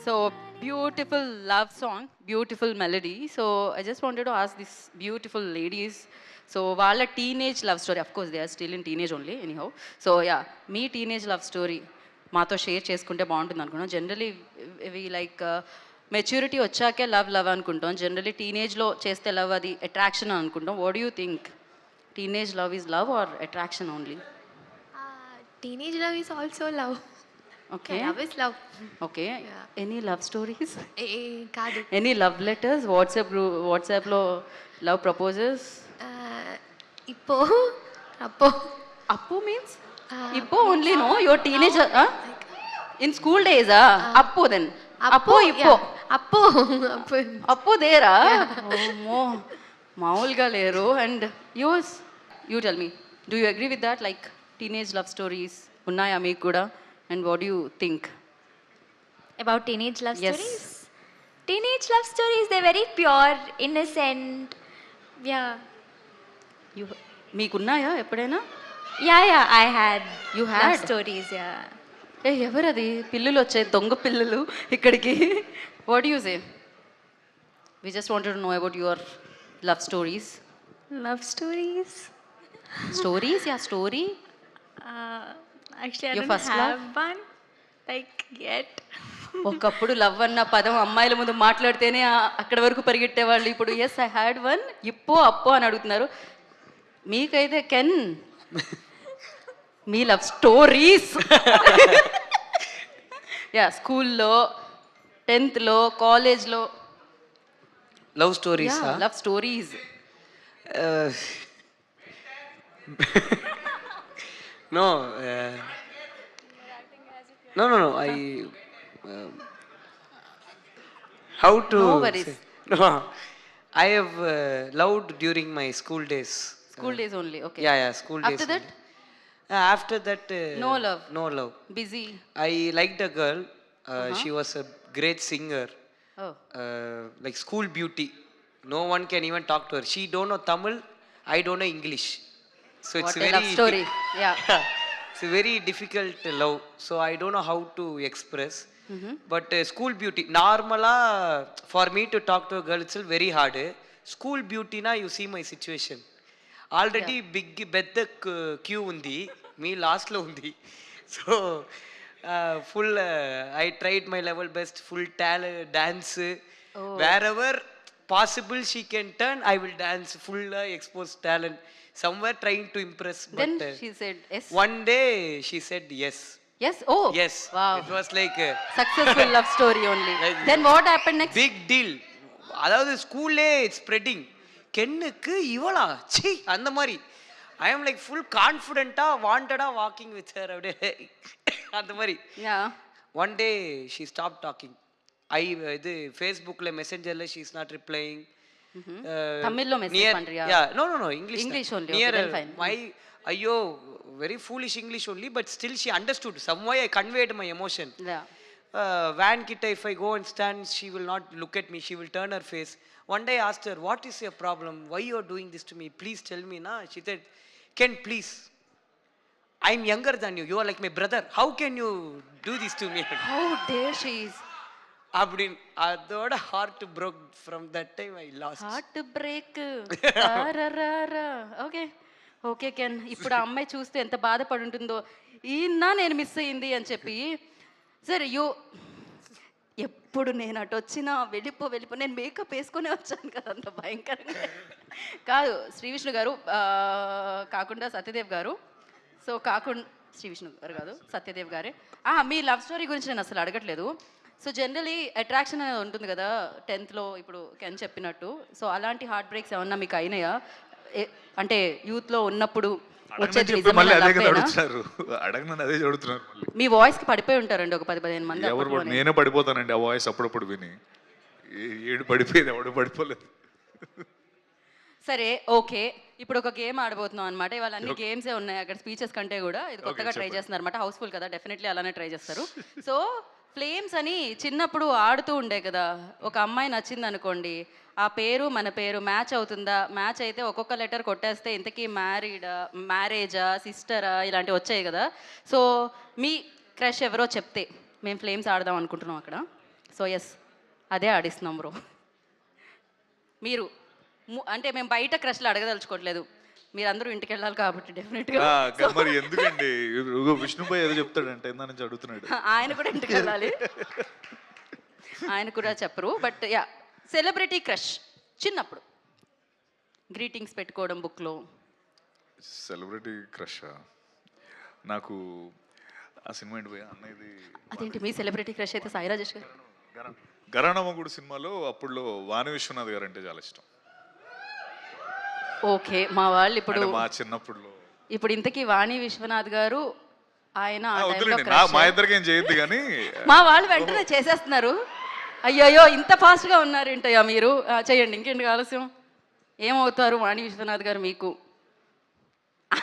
So beautiful love song, beautiful melody. So I just wanted to ask these beautiful ladies. So వాళ్ళ teenage love story of course they are still in teenage only anyhow. So yeah మీ teenage love story మాతో share చేసుకుంటే బాగుంటుంది అనుకున్నాం. Generally we like maturity వచ్చాకే love love అనుకుంటాం. Generally టీనేజ్లో చేస్తే లవ్ అది అట్రాక్షన్ అనుకుంటాం. What you think? Teenage love is love or attraction only? Teenage love is also love. Okay, Love is love. Okay. Yeah. Any love stories? కాదు. Any love letters వాట్సాప్లో love proposals? ఇప్పో అప్పో అప్పు means ఇప్పో only no your teenager in school డేసా? అప్పు then అప్పు ఇప్పో అప్పో అప్పో అప్పు దేరా? ఓమో, మామూలుగా లేరు. And use you tell me, do you agree with that? Like teenage love stories ఉన్నాయా మీకు కూడా? And what you think About teenage love Yes. stories? Teenage love stories, they're very pure, innocent. Yeah. You మీకున్నాయా ఎప్పుడైనా? Yeah, I had You love had? stories, yeah. ఏ ఎవరది? పిల్లులు వచ్చాయి, దొంగ పిల్లులు ఇక్కడికి. What you say? We just wanted to know about your love stories. Love stories? Stories? Yeah, story. Actually, I Your don't first have one, like, yet. ఒకప్పుడు love అన్న పదం అమ్మాయిల ముందు మాట్లాడితేనే అక్కడ వరకు పరిగెట్టేవాళ్ళు. ఇప్పుడు ఎస్ ఐ హ్యాడ్ వన్, ఇప్పో అప్పో అని అడుగుతున్నారు. మీకైతే can me love stories? Yeah, స్కూల్లో, 10th కాలేజ్లో love stories love stories. No no no no I how to No worries. No I have loved during my school days. School days only? Okay. Yeah school days. After that? After that No love. no love. Busy. I liked a girl. She was a great singer. Oh, Like school beauty. No one can even talk to her. She don't know Tamil. I don't know English. So it's what a very love story. Yeah. it's a very difficult love. So I don't know how to express. But school beauty. Normala for me to talk to a girl itself very hard. School beauty na you see my situation. Already big పెద్ద queue ఉంది, మీ లాస్ట్లో ఉంది. So full I tried my level best, full dance wear ever possible she can turn I will dance, full expose talent somewhere trying to impress. Then But she said yes. one day she said yes. Yes. Oh, Yes. wow. It was like Successful love story only. Like- Then what happened next? big deal. அதாவது ஸ்கூல்லே it's spreading. கென்னுக்கு இவளா C அந்த மாதிரி ஐ ஆம் like full கான்ஃபிடென்ட்டாக வாண்டடாக walking with her அப்படியே அந்த மாதிரி. Yeah. One day she stop talking. இது ஃபேஸ்புக்கில் மெசேஞ்சரில் ஷீ இஸ் நாட் ரிப்ளைங். தமிழ்ல message பண்றியா? No no no English. English only, okay, near then fine. My ஐயோ very foolish English only, but still she understood some way. I conveyed my emotion. Yeah. Van kitta, if I go and stand, she will not look at me, she will turn her face. One day I asked her, what is your problem, why you are doing this to me, please tell me na. She said, Ken, please, I am younger than you are like my brother, how can you do this to me? How dare she is. அப்படின் அதோட heart broke. From that time I lost. Heart break. Okay okay can. ఇప్పుడు ఆ అమ్మాయి చూస్తే ఎంత బాధపడి ఉంటుందో, ఈయన నేను మిస్ అయ్యింది అని చెప్పి. సరే ఎప్పుడు నేను అటు వచ్చినా వెళ్ళిపో నేను మేకప్ వేసుకొని వచ్చాను కదా, అంత భయంకరంగా కాదు. శ్రీ విష్ణు గారు కాకుండా సత్యదేవ్ గారు. సో కాకుండా శ్రీ విష్ణు గారు కాదు, సత్యదేవ్ గారే. మీ లవ్ స్టోరీ గురించి నేను అసలు అడగట్లేదు. సో జనరలీ అట్రాక్షన్ అనేది ఉంటుంది కదా 10th ఇప్పుడు కెన్ చెప్పినట్టు. సో అలాంటి హార్ట్ బ్రేక్స్ ఏమన్నా మీకు అయినాయా? అంటే యూత్లో ఉన్నప్పుడు వచ్చేది మళ్ళీ నిజమైన అదే కదా లవ్వేనా? అడుగుతున్నారు, అడగనని అదే చదువుతున్నారు మళ్ళీ. మీ వాయిస్కి పడిపోయి ఉంటారండి ఒక 10-15 మంది. ఎవరు అప్పట్లోనే. నేనే పడిపోతానండి ఆ వాయిస్ అప్పుడప్పుడు విని. ఏడు పడిపోయేది, ఎవడు పడిపోలేదు. సరే ఓకే, ఇప్పుడు ఒక గేమ్ ఆడబోతున్నాం అనమాట. ఇవాళ అన్ని గేమ్సే ఉన్నాయి అక్కడ, స్పీచెస్ కంటే కూడా ఇది కొత్తగా ట్రై చేస్తున్నారు అనమాట. హౌస్ఫుల్ కదా, డెఫినెట్లీ అలానే ట్రై చేస్తారు. సో ఫ్లేమ్స్ అని చిన్నప్పుడు ఆడుతూ ఉండే కదా, ఒక అమ్మాయి నచ్చింది అనుకోండి, ఆ పేరు మన పేరు మ్యాచ్ అవుతుందా? మ్యాచ్ అయితే ఒక్కొక్క లెటర్ కొట్టేస్తే ఇంతకీ మ్యారేజా, సిస్టరా, ఇలాంటివి వచ్చాయి కదా. సో మీ క్రష్ ఎవరో చెప్తే మేము ఫ్లేమ్స్ ఆడదాం అనుకుంటున్నాం అక్కడ. సో ఎస్ అదే ఆడిస్తున్నాం బ్రో. మీరు అంటే మేము బయట క్రష్లు అడగదలుచుకోవట్లేదు, మీరందరూ ఇంటికి వెళ్ళాలి కాబట్టి డెఫినెట్గా మరి ఎందుకండి విష్ణుబాయ్ ఏదో చెప్తాడంటే ఇందా నుంచి అడుగుతున్నాడు. ఆయన కూడా ఇంటికి వెళ్ళాలి, ఆయన కూడా చెప్పరు. బట్ యా, సెలబ్రిటీ క్రష్ చిన్నప్పుడు గ్రీటింగ్స్ పెట్టుకోవడం బుక్లో. సెలబ్రిటీ క్రష్ నాకు ఆ సినిమా ఏంటి పోయా అన్నది. అదేంటి మీ సెలబ్రిటీ క్రష్ అయితే సాయి రాజేష్ గారు? గరానమ్మగుడు సినిమాలో అప్పుడులో వాణి విశ్వనాథ్ గారు అంటే చాలా ఇష్టం. ఓకే, మా వాళ్ళు ఇప్పుడు అంటే మా చిన్నప్పుడులో ఇప్పుడు ఇంతకీ వాణి విశ్వనాథ్ గారు ఆయన ఆ టైంలో వద్దులేండి, crush. మా ఇద్దరికి ఏం చేయొద్దు కానీ మా వాళ్ళు వెంటనే చేసేస్తున్నారు. అయ్యయ్యో ఇంత ఫాస్ట్గా ఉన్నారు ఏంటయ్యా మీరు. చేయండి, ఇంకేంటి ఆలస్యం. ఏమవుతారు వాణి విశ్వనాథ్ గారు మీకు?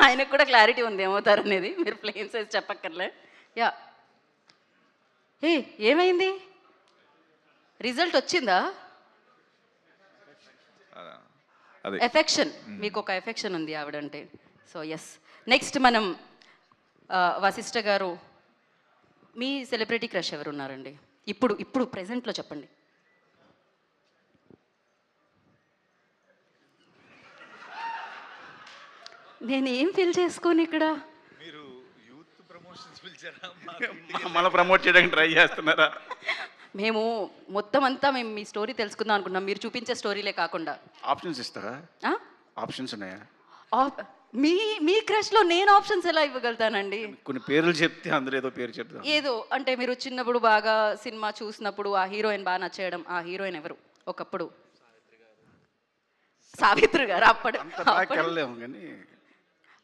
ఆయనకు కూడా క్లారిటీ ఉంది ఏమవుతారు అనేది, మీరు ప్లేన్ సైజ్ చెప్పక్కర్లే. యా, ఏమైంది? రిజల్ట్ వచ్చిందా? అదే ఎఫెక్షన్, మీకు ఒక ఎఫెక్షన్ ఉంది ఆవిడంటే. సో ఎస్, నెక్స్ట్ మనం వశిష్ఠ గారు, మీ సెలబ్రిటీ క్రష్ ఎవరు ఉన్నారండి ఇప్పుడు? ఇప్పుడు ప్రెసెంట్లో చెప్పండి. నేను ఏం ఫీల్ చేసుకోను ఇక్కడ. మీరు యూత్ ప్రమోషన్స్ పిలిచారా? మళ్ళీ ప్రమోట్ చేయడానికి ట్రై చేస్తున్నారా? మేము మొత్తం అంతా మేము మీ స్టోరీ తెలుసుకుందాం అనుకున్నాం, మీరు చూపించే స్టోరీలే కాకుండా. ఆప్షన్స్ ఇస్తారా? ఆ? ఆప్షన్స్ ఉన్నాయా? మీ మీ క్రష్లో నేను ఆప్షన్స్ ఎలా ఇవ్వగలుగుతానండి? కొన్ని పేర్లు చెప్తే అందులో ఏదో పేరు చెప్తాం. ఏదో అంటే మీరు చిన్నప్పుడు బాగా సినిమా చూసినప్పుడు ఆ హీరోయిన్ బాగా నచ్చేయడం, ఆ హీరోయిన్ ఎవరు ఒకప్పుడు? సావిత్రి గారు. అంత బాగా వెళ్ళలేము కానీ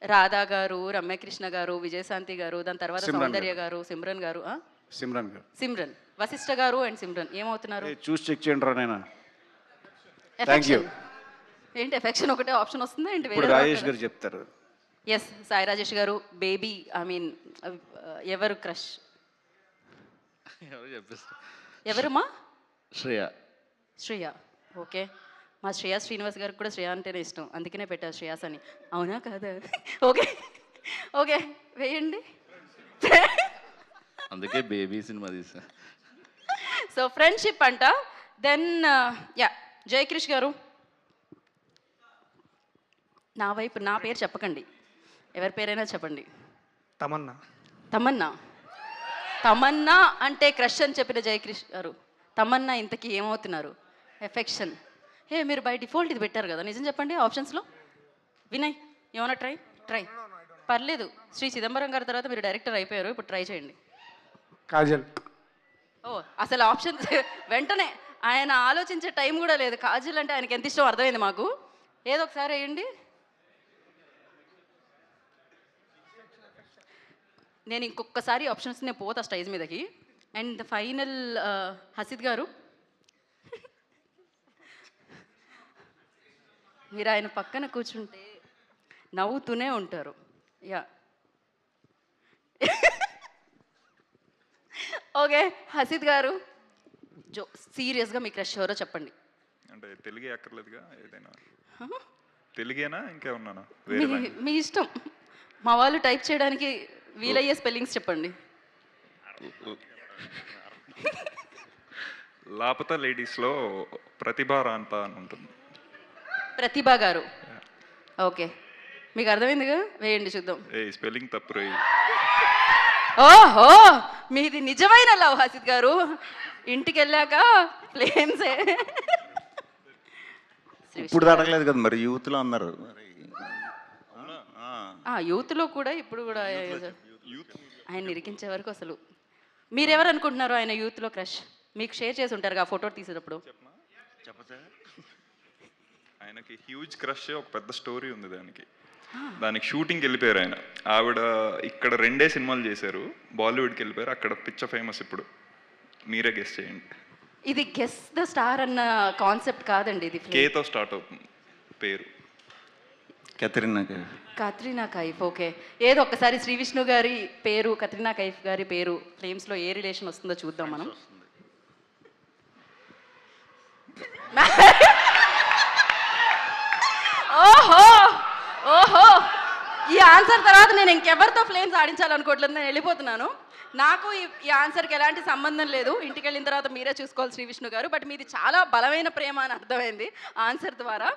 రాధా గారు, రమ్యకృష్ణ గారు, విజయశాంతి గారు, దాని తర్వాత సిమ్రన్ సౌందర్య గారు, సిమ్రన్ గారు. సిమ్రాన్ గారు. సిమ్రన్, వశిష్ఠ గారు అండ్ సిమ్రన్ ఏమవుతున్నారు? చూసి చెక్ చేయండి రా నాయనా. Thank you. ఏంటి ఎఫెక్షన్ ఒకటే ఆప్షన్ వస్తుందా ఏంటి? ఇప్పుడు రాజేష్ గారు చెప్తారు. ఎస్, సాయి రాజేష్ గారు. బేబీ, ఐ మీన్ ఎవరు క్రష్? ఎవరు చెప్పేస్తారు? ఎవరుమా? శ్రేయ. శ్రేయ. ఓకే, మా శ్రేయా శ్రీనివాస్ గారికి కూడా శ్రేయ అంటేనే ఇష్టం, అందుకనే పెట్టారు శ్రేయాస్ అని. అవునా కాదా? ఓకే ఓకే, వేయండి. అందుకే బేబీ సినిమా తీసా. సో ఫ్రెండ్షిప్ అంట. దెన్ యా, జయక్రిష్ గారు. నా వైపు నా పేరు చెప్పకండి, ఎవరి పేరైనా చెప్పండి. తమన్నా. తమన్నా. తమన్నా అంటే క్రష్ అని చెప్పిన జయక్రిష్ గారు, తమన్నా ఇంతకీ ఏమవుతున్నారు? ఎఫెక్షన్. మీరు బై డిఫాల్ట్ ఇది పెట్టారు కదా, నిజం చెప్పండి ఆప్షన్స్లో. వినయ్, ఏమన్నా ట్రై పర్లేదు. శ్రీ చిదంబరం గారి తర్వాత మీరు డైరెక్టర్ అయిపోయారు, ఇప్పుడు ట్రై చేయండి. కాజల్. ఓ, అసలు ఆప్షన్స్ వెంటనే ఆయన ఆలోచించే టైం కూడా లేదు. కాజల్ అంటే ఆయనకి ఎంత ఇష్టం అర్థమైంది మాకు. ఏదో ఒకసారి వేయండి. నేను ఇంకొకసారి ఆప్షన్స్ నేను పోతా స్టేజ్ మీదకి. అండ్ ఫైనల్ హసిద్ గారు, మీరు ఆయన పక్కన కూర్చుంటే నవ్వుతూనే ఉంటారు. యా ఓకే, హసిద్ గారు సీరియస్గా మీ క్రష్ ఎవరో చెప్పండి. అంటే తెలుగే అక్కర్లేదుగా, ఏదైనా తెలుగేనా ఇంకేమన్నానా? మీ ఇష్టం. మా వాళ్ళు టైప్ చేయడానికి వీలయ్యే స్పెల్లింగ్స్ చెప్పండి. లాపతా లేడీస్లో ప్రతిభ రాంతా అని ఉంటుంది. ప్రతిభ గారు. ఓకే, మీకు అర్థమైందిగా, వేయండి చూద్దాం. స్పెల్లింగ్ తప్పు రే. ఓహో, మీది నిజమైన లవ్ హసిద్ గారు. ఇంటికి వెళ్ళాక ప్లేన్సే. ఇప్పుడు అడగలేదు కదా మరి, యూత్లో అన్నారు. యూత్లో కూడా ఇప్పుడు కూడా ఆయన ఇరికించే వరకు అసలు మీరెవరు అనుకుంటున్నారు ఆయన యూత్లో క్రష్? మీకు షేర్ చేసి ఉంటారు ఆ ఫోటో తీసేటప్పుడు. ఆయనకి హ్యూజ్ క్రష్, ఒక పెద్ద స్టోరీ ఉంది దానికి షూటింగ్కి వెళ్ళిపోయారు ఆయన. ఆవిడ ఇక్కడ 2 సినిమాలు చేశారు, బాలీవుడ్కి వెళ్ళిపోయారు, అక్కడ పిచ్చ ఫేమస్. ఇప్పుడు మీరే గెస్ చేయండి. ఇది గెస్ ద స్టార్ అన్న కాన్సెప్ట్ కాదండి, ఇది కేతో స్టార్ట్ అవుతుంది పేరు. కత్రినా కైఫ్. ఓకే, ఏదో ఒక్కసారి శ్రీ విష్ణు గారి పేరు, కత్రినా కైఫ్ గారి పేరు ఫ్లేమ్స్లో ఏ రిలేషన్ వస్తుందో చూద్దాం మనం. ఓహో ఓహో, ఈ ఆన్సర్ తర్వాత నేను ఇంకెవరితో ఫ్లేమ్స్ ఆడించాలనుకోవట్లేదు, నేను వెళ్ళిపోతున్నాను. నాకు ఈ ఆన్సర్కి ఎలాంటి సంబంధం లేదు, ఇంటికి వెళ్ళిన తర్వాత మీరే చూసుకోవాలి శ్రీ విష్ణు గారు. బట్ మీది చాలా బలమైన ప్రేమ అని అర్థమైంది ఆన్సర్ ద్వారా.